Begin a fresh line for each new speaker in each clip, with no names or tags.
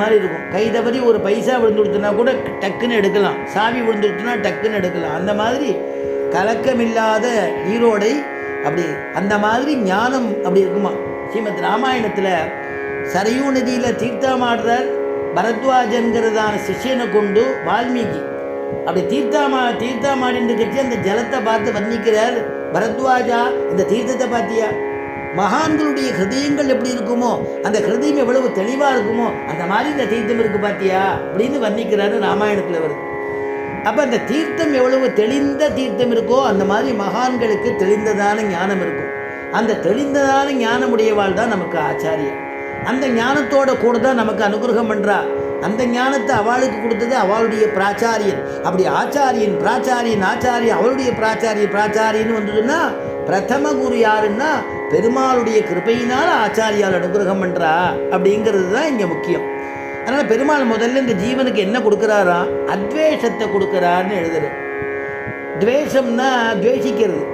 மாதிரி இருக்கும். கை தவறி ஒரு பைசா விழுந்துடுத்துனா கூட டக்குன்னு எடுக்கலாம், சாவி விழுந்துடுத்துனா டக்குன்னு எடுக்கலாம். அந்த மாதிரி கலக்கமில்லாத நீரோடை அப்படி அந்த மாதிரி ஞானம் அப்படி இருக்குமா. ஸ்ரீமத் ராமாயணத்தில் சரையூ நதியில் தீர்த்தமாடுறார் பரத்வாஜன்கிறதான சிஷ்யனை கொண்டு வால்மீகி. அப்படி தீர்த்தமாடின்னு கட்சி அந்த ஜலத்தை பார்த்து வர்ணிக்கிறார். பரத்வாஜா, இந்த தீர்த்தத்தை பார்த்தியா? மகான்களுடைய ஹிருதயங்கள் எப்படி இருக்குமோ, அந்த ஹிருதயம் எவ்வளவு தெளிவாக இருக்குமோ அந்த மாதிரி இந்த தீர்த்தம் இருக்கு பார்த்தியா அப்படின்னு வர்ணிக்கிறாரு ராமாயணத்தில் வருது. அப்போ அந்த தீர்த்தம் எவ்வளவு தெளிந்த தீர்த்தம் இருக்கோ அந்த மாதிரி மகான்களுக்கு தெளிந்ததான ஞானம் இருக்கும். அந்த தெளிந்ததான ஞானமுடையவாள் தான் நமக்கு ஆச்சாரியன். அந்த ஞானத்தோட கூட தான் நமக்கு அனுகிரகம் பண்ணுறா. அந்த ஞானத்தை அவளுக்கு கொடுத்தது அவளுடைய பிராச்சாரியன். அப்படி ஆச்சாரியன் பிராச்சாரியன் ஆச்சாரியன் அவளுடைய பிராச்சாரியன்னு வந்ததுன்னா பிரதம குரு யாருன்னா பெருமாளுடைய கிருபையினால் ஆச்சாரியால் அனுகிரகம் பண்ணுறா அப்படிங்கிறது தான் இங்கே முக்கியம். அதனால் பெருமாள் முதல்ல இந்த ஜீவனுக்கு என்ன கொடுக்குறாரா? அத்வேஷத்தை கொடுக்குறாருன்னு எழுதுறது. துவேஷம்னா துவேஷிக்கிறது,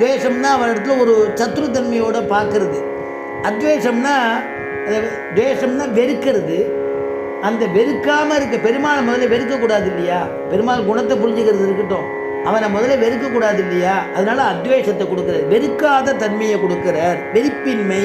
துவேஷம்னா அவன் இடத்துல ஒரு சத்ருத்தன்மையோடு பார்க்கறது. அத்வேஷம்னா துவேஷம்னா வெறுக்கிறது. அந்த வெறுக்காமல் இருக்க பெருமாளை முதல்ல வெறுக்கக்கூடாது இல்லையா? பெருமாள் குணத்தை புரிஞ்சுக்கிறது இருக்கட்டும், அவனை முதல்ல வெறுக்கக்கூடாது இல்லையா? அதனால அத்வேஷத்தை கொடுக்குறார், வெறுக்காத தன்மையை கொடுக்குறார். வெறுப்பின்மை,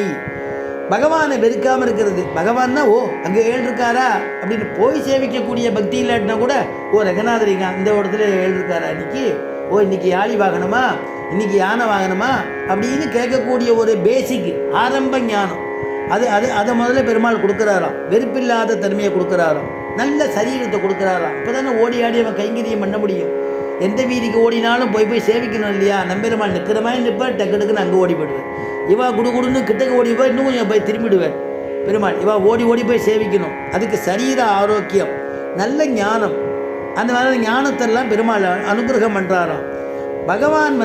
பகவானை வெறுக்காமல் இருக்கிறது. பகவான்னா ஓ அங்கே இருக்காரா அப்படின்னு போய் சேவிக்கக்கூடிய பக்தி இல்லாட்டினா கூட ஓ ரங்கநாதரிங்க இந்த இடத்துல இருக்காரா இன்னைக்கு, ஓ இன்னைக்கு யாழி வாங்கணுமா, இன்னைக்கு யானை வாங்கணுமா அப்படின்னு கேட்கக்கூடிய ஒரு பேசிக் ஆரம்ப ஞானம் அது அது அதை முதல்ல பெருமாள் கொடுக்குறாராம். வெறுப்பில்லாத தன்மையை கொடுக்குறாராம், நல்ல சரீரத்தை கொடுக்குறாராம். இப்போ தானே ஓடி ஆடி அவன் கைங்கரியம் பண்ண முடியும். எந்த வீதிக்கு ஓடினாலும் போய் சேவிக்கணும் இல்லையா? நம்பெருமாள் நிற்கிற மாதிரி நிற்பார், டக்கு டக்குன்னு அங்கே ஓடி போயிடுவேன். இவா குடுன்னு கிட்டக்கு ஓடி போய் இன்னும் கொஞ்சம் போய் திரும்பிடுவேன். பெருமாள் இவா ஓடி போய் சேவிக்கணும். அதுக்கு சரீர ஆரோக்கியம், நல்ல ஞானம், அந்த மாதிரி ஞானத்தெல்லாம் பெருமாள் அனுகிரகம் பண்ணுறாராம். பகவான்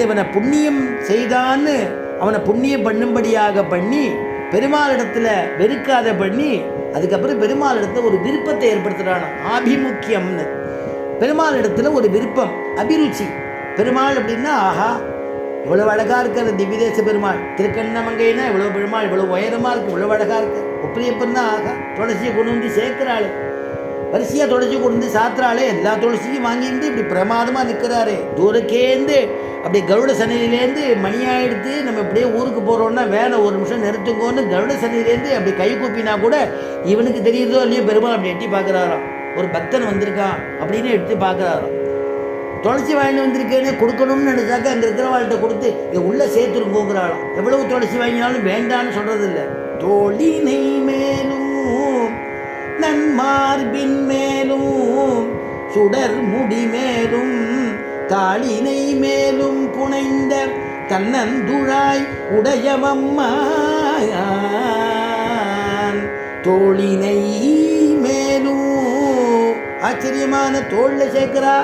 இவனை புண்ணியம் செய்தான்னு அவனை புண்ணியம் பண்ணும்படியாக பண்ணி பெருமாளிடத்தில் வெறுக்காத பண்ணி அதுக்கப்புறம் பெருமாளிடத்தில் ஒரு விருப்பத்தை ஏற்படுத்துகிறான். ஆபிமுக்கியம்னு பெருமாள் இடத்துல ஒரு விருப்பம், அபிருச்சி. பெருமாள் அப்படின்னா ஆஹா இவ்வளவு அழகாக இருக்கிற திவ்யதேச பெருமாள், திருக்கண்ணமங்கைனா இவ்வளோ பெருமாள் இவ்வளோ உயரமாக இருக்குது, இவ்வளோ அழகாக இருக்குது. ஒப்பிரியப்பன் தான் ஆகா துளசியை கொண்டு வந்து சேர்க்கிறாள், வரிசையாக துளசி கொண்டு வந்து சாத்துறாளே, எல்லா துளசியும் வாங்கிட்டு இப்படி பிரமாதமாக நிற்கிறாரு. தூரக்கேந்து அப்படி கருட சன்னிதியிலேருந்து மணியாக எடுத்து நம்ம இப்படியே ஊருக்கு போகிறோன்னா வேலை ஒரு நிமிஷம் நிறுத்துங்கோன்னு கருட சன்னிதியிலேருந்து அப்படி கை கூப்பினா கூட இவனுக்கு தெரியுதோ இல்லையோ பெருமாள் அப்படி எட்டி பார்க்குறாராம். ஒரு பக்தன் வந்திருக்கான் அப்படின்னு எடுத்து பார்க்குறாராம். துளசி வாங்கிட்டு வந்திருக்கேன்னு கொடுக்கணும்னு நினச்சாக்க அங்கே இருக்கிறவாள்கிட்ட கொடுத்து இதை உள்ளே சேர்த்துருங்கோங்கிறாளாம். எவ்வளவு துளசி வாங்கினாலும் வேண்டான்னு சொல்கிறது இல்லை. தோழினை மேலும் நன்மார்பின் மேலும் சுடர் முடி மேலும் தாளினை மேலும் புனைந்த தன்னந்துழாய் உடையவம்மான் தோளினை மேலும் ஆச்சரியமான தோளில் சேர்க்கிறா.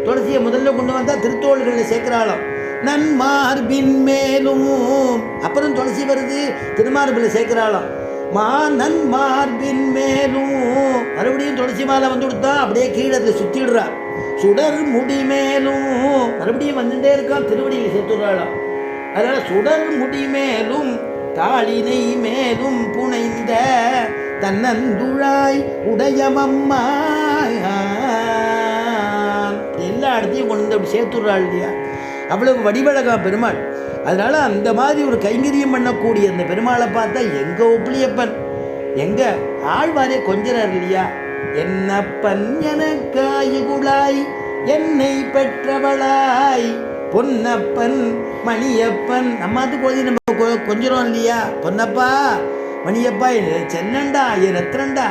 துளசியை முதல்ல கொண்டு வந்தால் திருத்தோள்களில் சேர்க்கிறாளாம். நன்மார்பின் மேலும் அப்புறம் துளசி வருது திருமார்பில் சேர்க்கிறாளாம். நன்மார்பின் மேலும் மறுபடியும் துளசி மாலை வந்து கொடுத்தா அப்படியே கீழே சுத்திடுறா. சுடர் முடி மேலும் மறுபடியும் வந்துட்டே இருக்கான், திருவடியில் சேர்த்துடுறாளாம். அதனால சுடர் முடி மேலும் தாளினை மேலும் புனைந்த தன்னந்துழாய் உடையமம்மா எல்லா இடத்தையும் கொண்டு வந்து அப்படி சேர்த்துடுறாள் இல்லையா? அவ்வளவு வடிவழகா பெருமாள். அதனால அந்த மாதிரி ஒரு கைங்கரியம் பண்ணக்கூடிய அந்த பெருமாளை பார்த்தா எங்க ஒப்பிலியப்பன் எங்க ஆழ்வாரே கொஞ்சறார் இல்லையா? என்னப்பன் எனக்காயுகுளாய் என்னை பெற்றவளாய் பொன்னப்பன் மணியப்பன். நம்மாத்து போது நம்ம கொஞ்சம் இல்லையா? பொன்னப்பா மணியப்பா சென்னண்டா என் ரத்னண்டா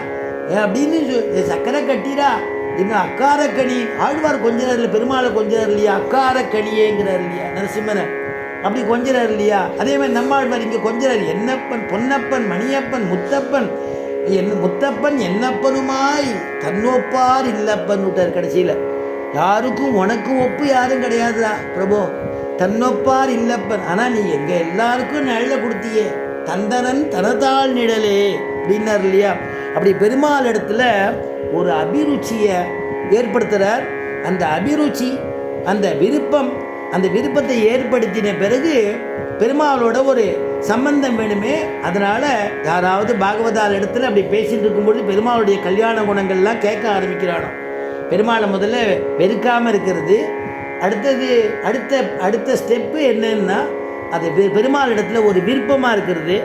அப்படின்னு சக்கரை கட்டிரா இன்னும் அக்காரக்கணி. ஆழ்வார் கொஞ்சறார் இல்லை, பெருமாளை கொஞ்சறார் இல்லையா? அக்காரக்கணியேங்கிறார் இல்லையா நரசிம்மனை, அப்படி கொஞ்சறார் இல்லையா? அதே மாதிரி நம்மாழ்வார் இங்கே கொஞ்சறார். என்னப்பன் பொன்னப்பன் மணியப்பன் முத்தப்பன் முத்தப்பன் என்னப்பனுமாய் தன்னொப்பார் இல்லப்பன் விட்டார் கடைசியில். யாருக்கும் உனக்கு ஒப்பு யாரும் கிடையாதுடா பிரபு, தன்னொப்பார் இல்லப்பன். ஆனால் நீ எங்கள் எல்லாருக்கும் நிழலை கொடுத்தியே, தந்தனன் தனதாள் நிழலே அப்படின்னார் இல்லையா? அப்படி பெருமாள் இடத்துல ஒரு அபிருச்சியை ஏற்படுத்துகிறார். அந்த அபிருச்சி அந்த விருப்பம், அந்த விருப்பத்தை ஏற்படுத்தின பிறகு பெருமாளோட ஒரு சம்பந்தம் வேணுமே. அதனால் யாராவது பாகவதால் இடத்துல அப்படி பேசிகிட்டு இருக்கும்பொழுது பெருமாளுடைய கல்யாண குணங்கள்லாம் கேட்க ஆரம்பிக்கிறானோ. பெருமாளை முதல்ல வெறுக்காமல் இருக்கிறது. அடுத்தது அடுத்த ஸ்டெப்பு என்னன்னா, அது பெருமாள் இடத்துல ஒரு விருப்பமாக இருக்கிறது.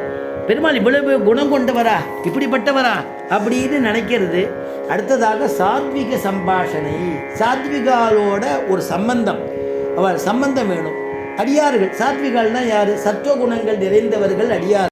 பெருமாள் இவ்வளவு குணம் கொண்டவரா, இப்படிப்பட்டவரா அப்படின்னு நினைக்கிறது. அடுத்ததாக சாத்விக சம்பாஷணை, சாத்விகாலோட ஒரு சம்பந்தம், அவர் சம்பந்தம் வேணும். அடியார்கள், சாத்விகால்னா யார்? சத்துவகுணங்கள் நிறைந்தவர்கள் அடியார்.